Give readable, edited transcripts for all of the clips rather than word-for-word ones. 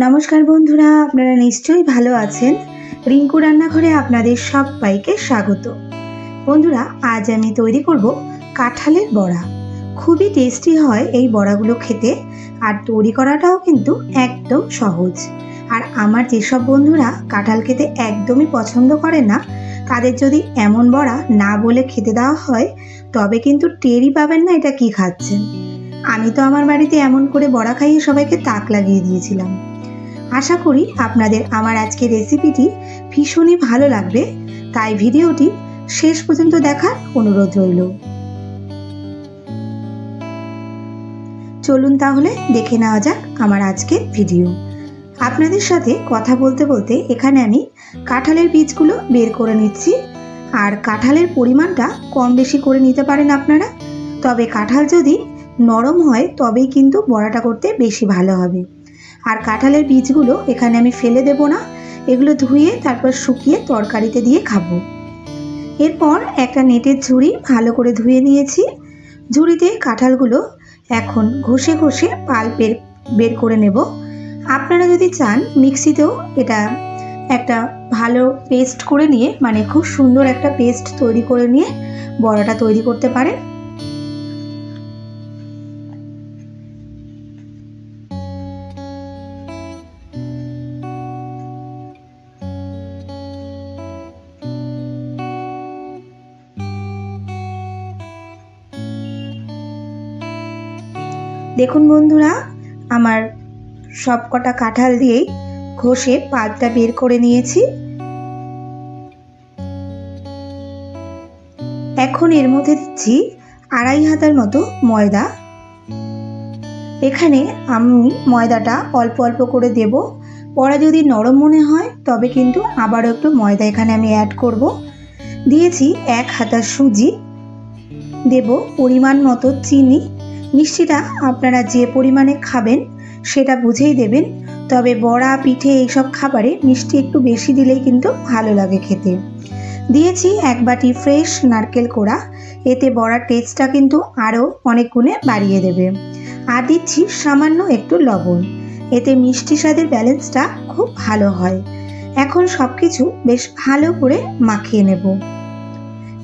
নমস্কার বন্ধুরা, আপনারা নিশ্চয়ই ভালো আছেন। রিঙ্কু রান্নাঘরে আপনাদের সবাইকে স্বাগত। বন্ধুরা, আজ আমি তৈরি করব কাঁঠালের বড়া। খুবই টেস্টি হয় এই বড়াগুলো খেতে, আর তৈরি করাটাও কিন্তু একদম সহজ। আর আমার যেসব বন্ধুরা কাঁঠাল খেতে একদমই পছন্দ করে না, তাদের যদি এমন বড়া না বলে খেতে দেওয়া হয়, তবে কিন্তু টেরই পাবেন না এটা কি খাচ্ছেন। আমি তো আমার বাড়িতে এমন করে বড়া খাইয়ে সবাইকে তাক লাগিয়ে দিয়েছিলাম। আশা করি আপনাদের আমার আজকের রেসিপিটি ভীষণই ভালো লাগবে, তাই ভিডিওটি শেষ পর্যন্ত দেখার অনুরোধ রইল। চলুন তাহলে দেখে নেওয়া যাক আমার আজকের ভিডিও। আপনাদের সাথে কথা বলতে বলতে এখানে আমি কাঁঠালের বীজগুলো বের করে নিচ্ছি। আর কাঁঠালের পরিমাণটা কম বেশি করে নিতে পারেন আপনারা, তবে কাঁঠাল যদি নরম হয় তবেই কিন্তু বড়াটা করতে বেশি ভালো হবে। আর কাঁঠালের বীজগুলো এখানে আমি ফেলে দেব না, এগুলো ধুয়ে তারপর শুকিয়ে তরকারিতে দিয়ে খাবো। এরপর একটা নেটের ঝুড়ি ভালো করে ধুয়ে নিয়েছি। ঝুড়িতে কাঁঠালগুলো এখন ঘষে ঘষে পাল্প বের করে নেব। আপনারা যদি চান মিক্সিতেও এটা একটা ভালো পেস্ট করে নিয়ে, মানে খুব সুন্দর একটা পেস্ট তৈরি করে নিয়ে বড়াটা তৈরি করতে পারেন। দেখুন বন্ধুরা, আমার সব কটা কাঁঠাল দিয়েই ঘষে পাল্পটা বের করে নিয়েছি। এখন এর মধ্যে দিচ্ছি 2.5 হাতার মতো ময়দা। এখানে আমি ময়দাটা অল্প অল্প করে দেব। পরে যদি নরম মনে হয় তবে কিন্তু আবারও একটু ময়দা এখানে আমি অ্যাড করব। দিয়েছি 1 হাতা সুজি, দেব পরিমাণ মতো চিনি। মিষ্টিটা আপনারা যে পরিমাণে খাবেন সেটা বুঝেই দেবেন, তবে বড়া পিঠে এইসব খাবারে মিষ্টি একটু বেশি দিলেই কিন্তু ভালো লাগে খেতে। দিয়েছি 1 বাটি ফ্রেশ নারকেল কোড়া, এতে বড়ার টেস্টটা কিন্তু আরও অনেক গুণে বাড়িয়ে দেবে। আর দিচ্ছি সামান্য একটু লবণ, এতে মিষ্টি স্বাদের ব্যালেন্সটা খুব ভালো হয়। এখন সব কিছু বেশ ভালো করে মাখিয়ে নেব।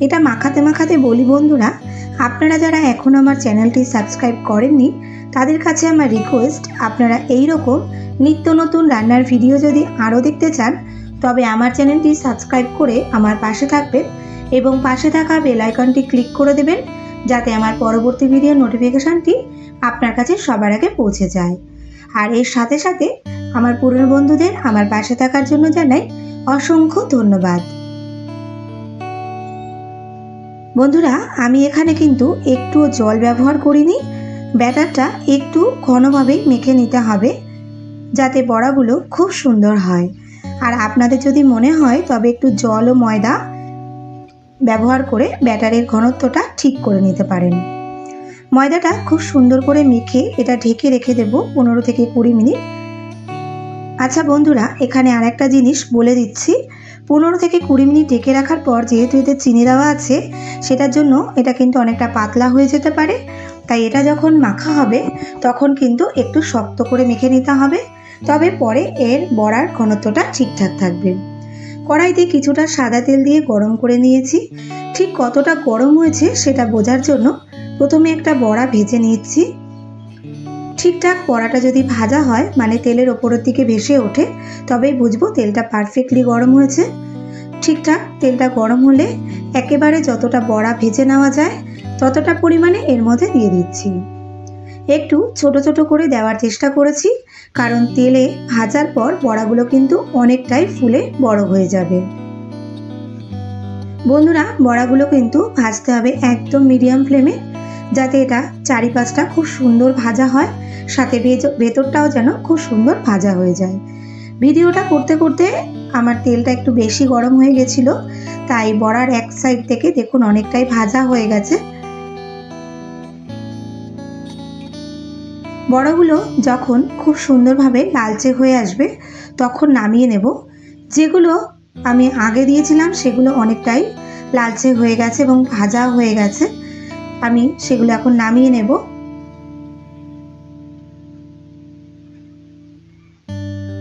এটা মাখাতে মাখাতে বলি বন্ধুরা, আপনারা যারা এখন আমার চ্যানেলটি সাবস্ক্রাইব করেননি তাদের কাছে আমার রিকোয়েস্ট, আপনারা এই রকম নিত্য নতুন রান্নার ভিডিও যদি আরও দেখতে চান তবে আমার চ্যানেলটি সাবস্ক্রাইব করে আমার পাশে থাকবেন এবং পাশে থাকা বেল আইকনটি ক্লিক করে দেবেন, যাতে আমার পরবর্তী ভিডিও নোটিফিকেশানটি আপনার কাছে সবার আগে পৌঁছে যায়। আর এর সাথে সাথে আমার পুরনো বন্ধুদের আমার পাশে থাকার জন্য জানাই অসংখ্য ধন্যবাদ। বন্ধুরা, আমি এখানে কিন্তু একটুও জল ব্যবহার করিনি। ব্যাটারটা একটু ঘনভাবেই মেখে নিতে হবে, যাতে বড়াগুলো খুব সুন্দর হয়। আর আপনাদের যদি মনে হয় তবে একটু জল ও ময়দা ব্যবহার করে ব্যাটারের ঘনত্বটা ঠিক করে নিতে পারেন। ময়দাটা খুব সুন্দর করে মেখে এটা ঢেকে রেখে দেব 15 থেকে 20 মিনিট। আচ্ছা বন্ধুরা, এখানে আর একটা জিনিস বলে দিচ্ছি, 15 থেকে 20 মিনিট ঢেকে রাখার পর যেহেতু এতে চিনি দেওয়া আছে, সেটার জন্য এটা কিন্তু অনেকটা পাতলা হয়ে যেতে পারে। তাই এটা যখন মাখা হবে তখন কিন্তু একটু শক্ত করে মেখে নিতে হবে, তবে পরে এর বড়ার ঘনত্বটা ঠিকঠাক থাকবে। কড়াইতে কিছুটা সাদা তেল দিয়ে গরম করে নিয়েছি। ঠিক কতটা গরম হয়েছে সেটা বোঝার জন্য প্রথমে একটা বড়া ভেজে নিচ্ছি। ঠিকঠাক বড়াটা যদি ভাজা হয়, মানে তেলের ওপরের দিকে ভেসে ওঠে, তবেই বুঝবো তেলটা পারফেক্টলি গরম হয়েছে। ঠিকঠাক তেলটা গরম হলে একেবারে যতটা বড়া ভেজে নেওয়া যায় ততটা পরিমাণে এর মধ্যে দিয়ে দিচ্ছি। একটু ছোট ছোট করে দেওয়ার চেষ্টা করেছি, কারণ তেলে ভাজার পর বড়াগুলো কিন্তু অনেকটাই ফুলে বড় হয়ে যাবে। বন্ধুরা, বড়াগুলো কিন্তু ভাজতে হবে একদম মিডিয়াম ফ্লেমে, যাতে এটা চারিপাশটা খুব সুন্দর ভাজা হয়, সাথে ভেতরটাও যেন খুব সুন্দর ভাজা হয়ে যায়। ভিডিওটা করতে করতে আমার তেলটা একটু বেশি গরম হয়ে গেছিল, তাই বড়ার এক সাইড থেকে দেখুন অনেকটাই ভাজা হয়ে গেছে। বড়াগুলো যখন খুব সুন্দরভাবে লালচে হয়ে আসবে তখন নামিয়ে নেব। যেগুলো আমি আগে দিয়েছিলাম সেগুলো অনেকটাই লালচে হয়ে গেছে এবং ভাজা হয়ে গেছে, আমি সেগুলো এখন নামিয়ে নেব।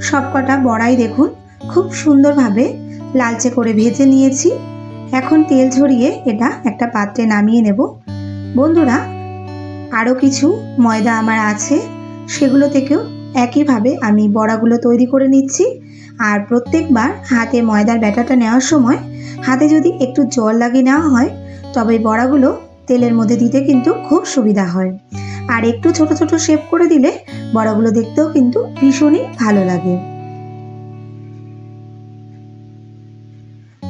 সবকটা বড়াই দেখুন খুব সুন্দরভাবে লালচে করে ভেজে নিয়েছি। এখন তেল ঝরিয়ে এটা একটা পাত্রে নামিয়ে নেব। বন্ধুরা, আরও কিছু ময়দা আমার আছে, সেগুলো থেকেও একইভাবে আমি বড়াগুলো তৈরি করে নিচ্ছি। আর প্রত্যেকবার হাতে ময়দার ব্যাটারটা নেওয়ার সময় হাতে যদি একটু জল লাগিয়ে নেওয়া হয় তবে বড়াগুলো তেলের মধ্যে দিতে কিন্তু খুব সুবিধা হয়। আর একটু ছোট ছোট শেপ করে দিলে বড়াগুলো দেখতেও কিন্তু ভীষণই ভালো লাগে।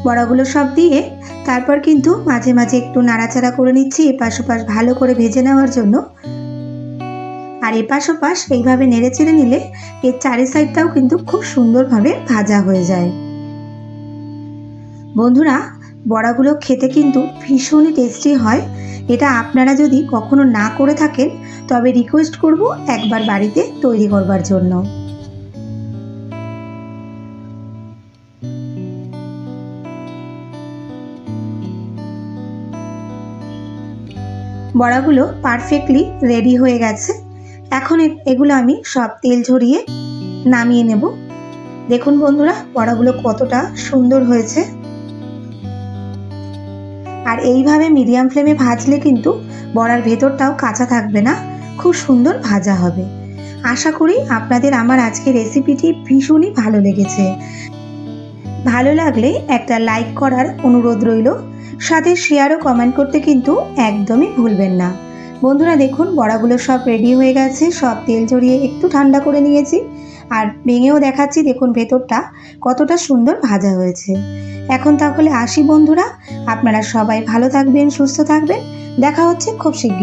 বড়াগুলো সব দিয়ে তারপর কিন্তু মাঝে মাঝে একটু নাড়াচাড়া করে নিচ্ছি এপাশ ওপাশ ভালো করে ভেজে নেওয়ার জন্য। আর এপাশ ওপাশ এইভাবে নেড়ে চেড়ে নিলে এর চারি সাইডটাও কিন্তু খুব সুন্দরভাবে ভাজা হয়ে যায়। বন্ধুরা, বড়াগুলো খেতে কিন্তু ভীষণই টেস্টি হয়। এটা আপনারা যদি কখনো না করে থাকেন তবে রিকোয়েস্ট করব একবার বাড়িতে তৈরি করবার জন্য। বড়াগুলো পারফেক্টলি রেডি হয়ে গেছে। এখন এগুলো আমি সব তেল ঝরিয়ে নামিয়ে নেব। দেখুন বন্ধুরা, বড়াগুলো কতটা সুন্দর হয়েছে। আর এইভাবে মিডিয়াম ফ্লেমে ভাজলে কিন্তু বড়ার ভেতরটাও কাঁচা থাকবে না, খুব সুন্দর ভাজা হবে। আশা করি আপনাদের আমার আজকের রেসিপিটি ভীষণই ভালো লেগেছে। ভালো লাগলে একটা লাইক করার অনুরোধ রইল, সাথে শেয়ার ও কমেন্ট করতে কিন্তু একদমই ভুলবেন না। বন্ধুরা দেখুন, বড়াগুলো সব রেডি হয়ে গেছে, সব তেল ঝরিয়ে একটু ঠান্ডা করে নিয়েছি। আর ভেঙেও দেখাচ্ছি, দেখুন ভেতরটা কতটা সুন্দর ভাজা হয়েছে। এখন তাহলে আসি বন্ধুরা, আপনারা সবাই ভালো থাকবেন, সুস্থ থাকবেন। দেখা হচ্ছে খুব শিগগির।